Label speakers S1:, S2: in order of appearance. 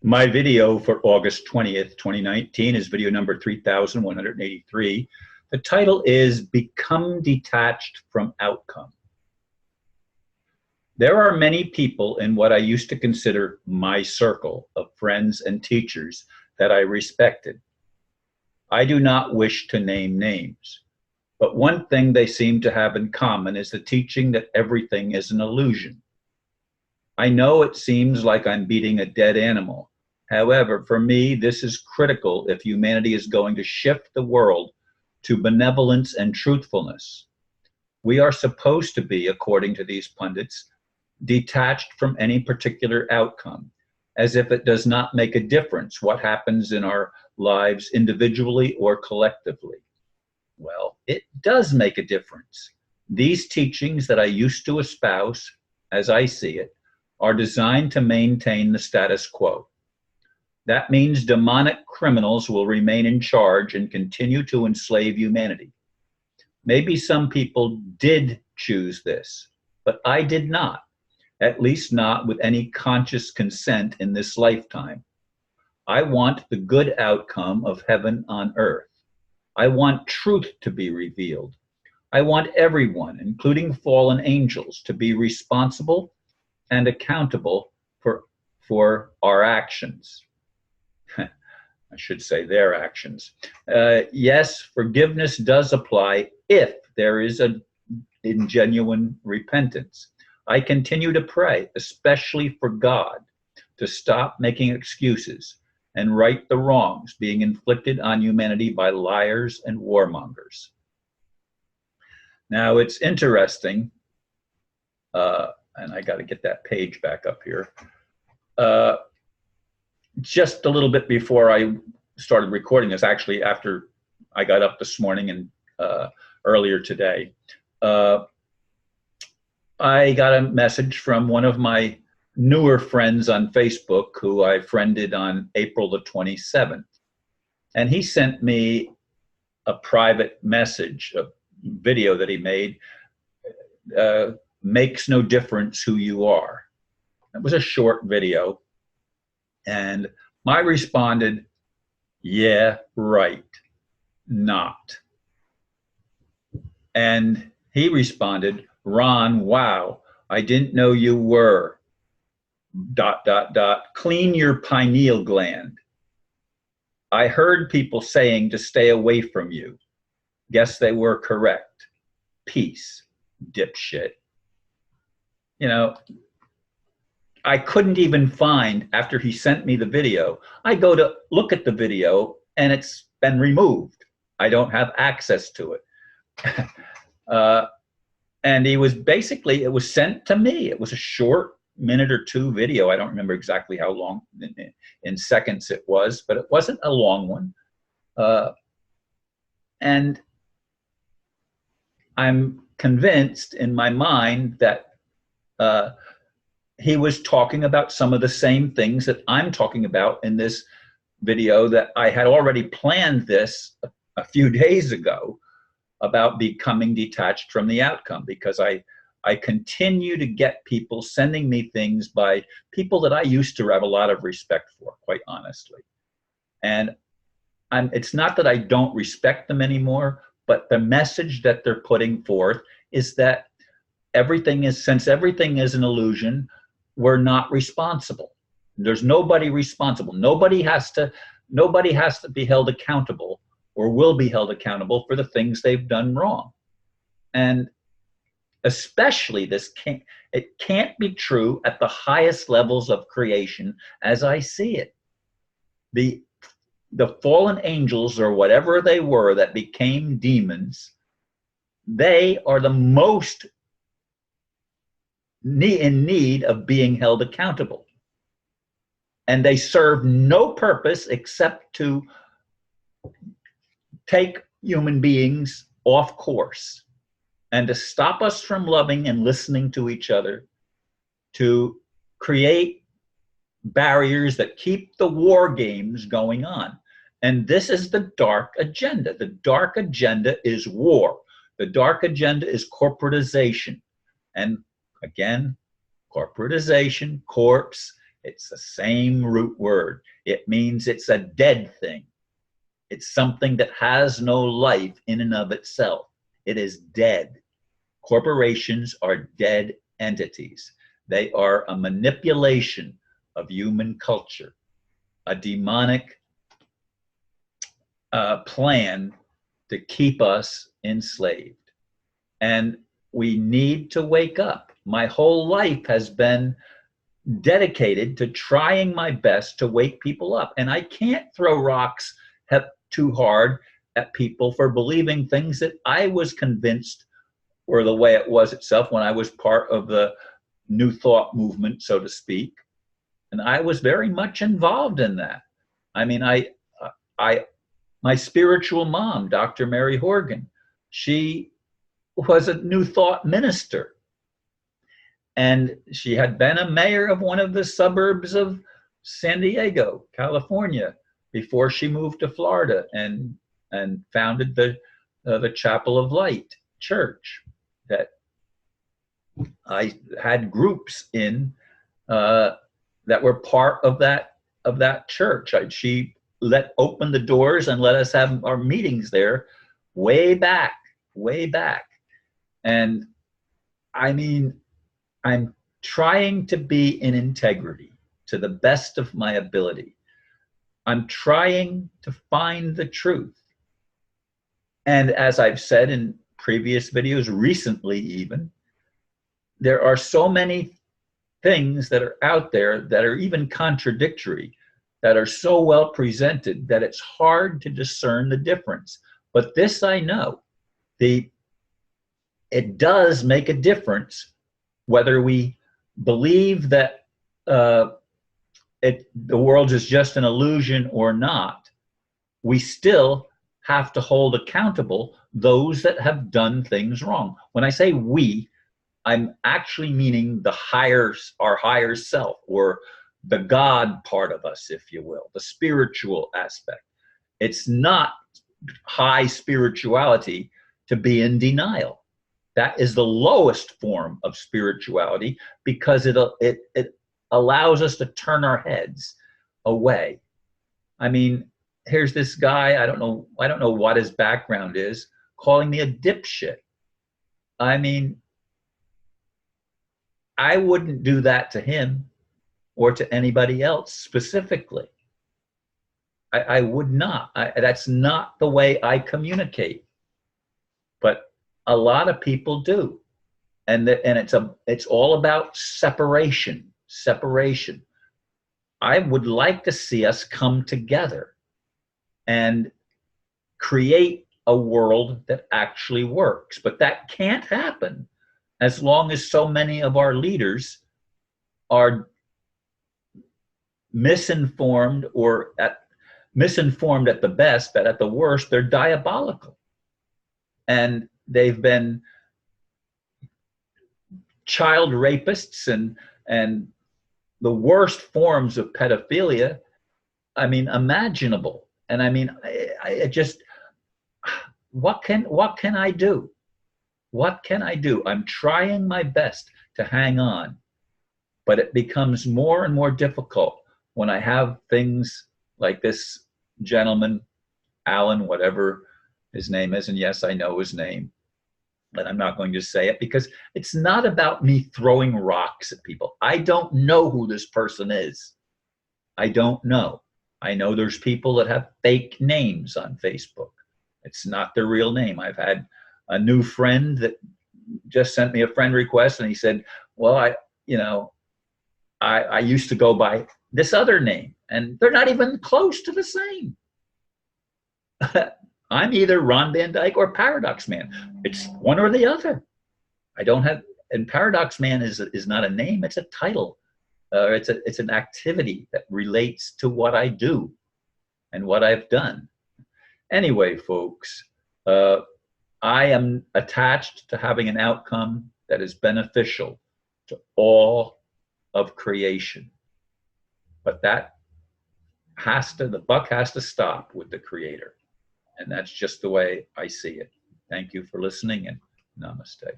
S1: My video for August 20th, 2019 is video number 3183. The title is Become Detached from Outcome. There are many people in what I used to consider my circle of friends and teachers that I respected. I do not wish to name names, but one thing they seem to have in common is the teaching that everything is an illusion. I know it seems like I'm beating a dead animal. However, for me, this is critical if humanity is going to shift the world to benevolence and truthfulness. We are supposed to be, according to these pundits, detached from any particular outcome, as if it does not make a difference what happens in our lives individually or collectively. Well, it does make a difference. These teachings that I used to espouse, as I see it, are designed to maintain the status quo. That means demonic criminals will remain in charge and continue to enslave humanity. Maybe some people did choose this, but I did not, at least not with any conscious consent in this lifetime. I want the good outcome of heaven on earth. I want truth to be revealed. I want everyone, including fallen angels, to be responsible and accountable for our actions. I should say their actions. Yes, forgiveness does apply if there is a genuine repentance. I continue to pray, especially for God, to stop making excuses and right the wrongs being inflicted on humanity by liars and warmongers. Now, it's interesting, and I got to get that page back up here. Just a little bit before I started recording this, actually after I got up this morning and earlier today, I got a message from one of my newer friends on Facebook who I friended on April the 27th. And he sent me a private message, a video that he made, makes no difference who you are. It was a short video. And I responded, yeah, right, not. And he responded, Ron, wow, I didn't know you were, ... clean your pineal gland. I heard people saying to stay away from you. Guess they were correct. Peace, dipshit. You know, I couldn't even find, after he sent me the video, I go to look at the video and it's been removed. I don't have access to it. And he was basically, it was sent to me. It was a short minute or two video. I don't remember exactly how long in seconds it was, but it wasn't a long one. And I'm convinced in my mind that he was talking about some of the same things that I'm talking about in this video, that I had already planned this a few days ago about becoming detached from the outcome, because I continue to get people sending me things by people that I used to have a lot of respect for, quite honestly. And it's not that I don't respect them anymore, but the message that they're putting forth is that since everything is an illusion, we're not responsible. There's nobody responsible. Nobody has to be held accountable or will be held accountable for the things they've done wrong. And especially it can't be true at the highest levels of creation as I see it. The fallen angels, or whatever they were that became demons, they are the most in need of being held accountable. And they serve no purpose except to take human beings off course and to stop us from loving and listening to each other, to create barriers that keep the war games going on. And this is the dark agenda. The dark agenda is war. The dark agenda is corporatization. And again, corporatization, corpse, It's the same root word. It means it's a dead thing. It's something that has no life in and of itself. It is dead. Corporations are dead entities. They are a manipulation of human culture, a demonic plan to keep us enslaved. And we need to wake up. My whole life has been dedicated to trying my best to wake people up. And I can't throw rocks too hard at people for believing things that I was convinced were the way it was itself when I was part of the New Thought movement, so to speak. And I was very much involved in that. I mean, my spiritual mom, Dr. Mary Horgan, she was a New Thought minister. And she had been a mayor of one of the suburbs of San Diego, California, before she moved to Florida and founded the Chapel of Light Church that I had groups in that were part of that church. She opened the doors and let us have our meetings there way back. And I mean, I'm trying to be in integrity to the best of my ability. I'm trying to find the truth. And as I've said in previous videos, recently even, there are so many things that are out there that are even contradictory, that are so well presented that it's hard to discern the difference. But this I know, it does make a difference whether we believe that the world is just an illusion or not. We still have to hold accountable those that have done things wrong. When I say we, I'm actually meaning our higher self, or the God part of us, if you will, the spiritual aspect. It's not high spirituality to be in denial. That is the lowest form of spirituality, because it allows us to turn our heads away. I mean, here's this guy, I don't know what his background is, calling me a dipshit. I mean, I wouldn't do that to him or to anybody else specifically. I would not. That's not the way I communicate. But a lot of people do. And it's all about separation. I would like to see us come together and create a world that actually works. But that can't happen as long as so many of our leaders are misinformed, misinformed at the best, but at the worst, they're diabolical. And they've been child rapists and the worst forms of pedophilia, I mean, imaginable. And I mean, I just, what can I do? What can I do? I'm trying my best to hang on, but it becomes more and more difficult when I have things like this gentleman, Alan, whatever his name is, and yes, I know his name, but I'm not going to say it because it's not about me throwing rocks at people. I don't know who this person is. I don't know. I know there's people that have fake names on Facebook. It's not their real name. I've had a new friend that just sent me a friend request, and he said, well, I used to go by this other name, and they're not even close to the same. I'm either Ron Van Dyke or Paradox Man. It's one or the other. I don't have, and Paradox Man is not a name, it's a title. It's an activity that relates to what I do and what I've done. Anyway, folks, I am attached to having an outcome that is beneficial to all of creation. But the buck has to stop with the Creator. And that's just the way I see it. Thank you for listening, and namaste.